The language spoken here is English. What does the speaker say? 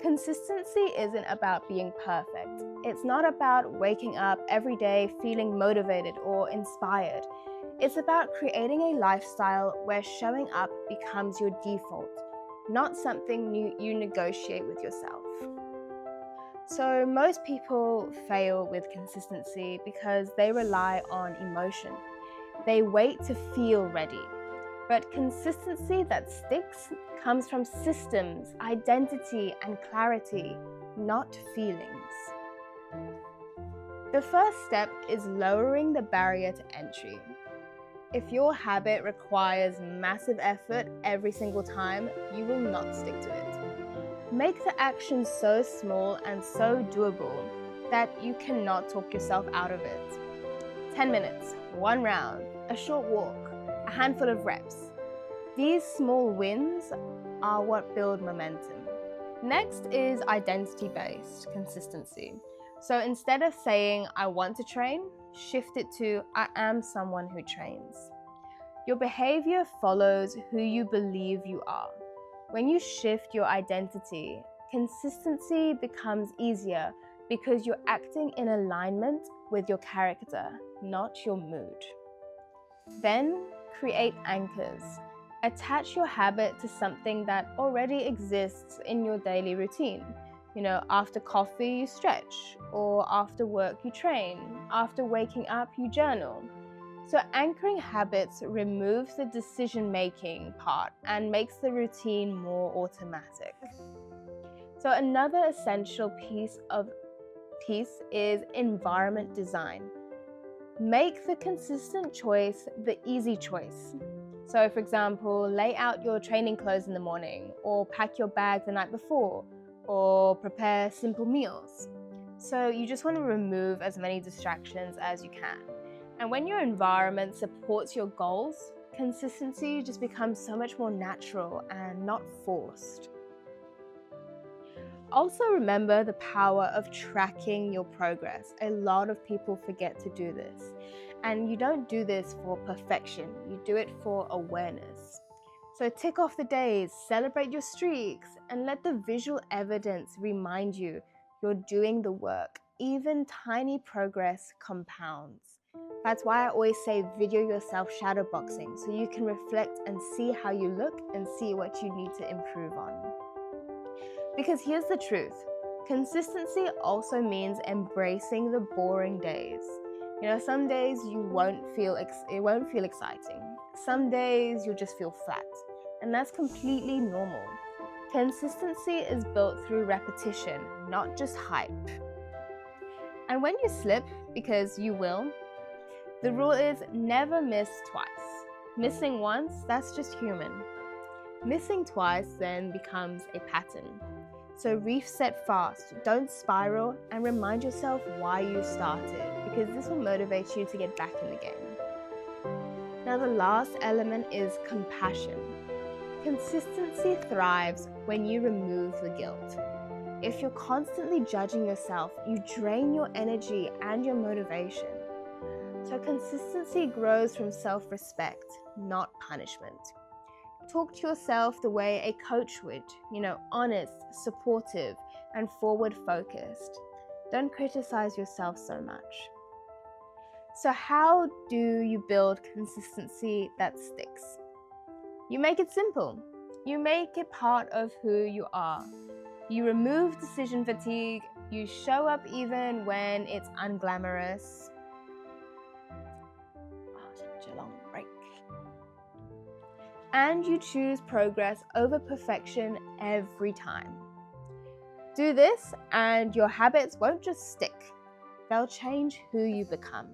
Consistency isn't about being perfect. It's not about waking up every day feeling motivated or inspired. It's about creating a lifestyle where showing up becomes your default, not something you negotiate with yourself. So, most people fail with consistency because they rely on emotion. They wait to feel ready. But consistency that sticks comes from systems, identity, and clarity, not feelings. The first step is lowering the barrier to entry. If your habit requires massive effort every single time, you will not stick to it. Make the action so small and so doable that you cannot talk yourself out of it. 10 minutes, one round, a short walk, a handful of reps. These small wins are what build momentum. Next is identity-based consistency. So instead of saying, I want to train, shift it to, I am someone who trains. Your behavior follows who you believe you are. When you shift your identity, consistency becomes easier because you're acting in alignment with your character, not your mood. Then create anchors. Attach your habit to something that already exists in your daily routine. After coffee, you stretch, or after work, you train, after waking up, you journal. So anchoring habits removes the decision-making part and makes the routine more automatic. So another essential piece is environment design. Make the consistent choice the easy choice. So for example, lay out your training clothes in the morning, or pack your bag the night before, or prepare simple meals. So you just want to remove as many distractions as you can. And when your environment supports your goals, consistency just becomes so much more natural and not forced. Also remember the power of tracking your progress. A lot of people forget to do this. And you don't do this for perfection, you do it for awareness. So tick off the days, celebrate your streaks, and let the visual evidence remind you you're doing the work. Even tiny progress compounds. That's why I always say video yourself shadowboxing, so you can reflect and see how you look and see what you need to improve on. Because here's the truth, consistency also means embracing the boring days. Some days it won't feel exciting. Some days you'll just feel flat, and that's completely normal. Consistency is built through repetition, not just hype. And when you slip, because you will, the rule is never miss twice. Missing once, that's just human. Missing twice then becomes a pattern. So reset fast, don't spiral, and remind yourself why you started, because this will motivate you to get back in the game. Now the last element is compassion. Consistency thrives when you remove the guilt. If you're constantly judging yourself, you drain your energy and your motivation. So consistency grows from self-respect, not punishment. Talk to yourself the way a coach would, honest, supportive, and forward-focused. Don't criticize yourself so much. So how do you build consistency that sticks? You make it simple. You make it part of who you are. You remove decision fatigue. You show up even when it's unglamorous. Such a long break. And you choose progress over perfection every time. Do this and your habits won't just stick. They'll change who you become.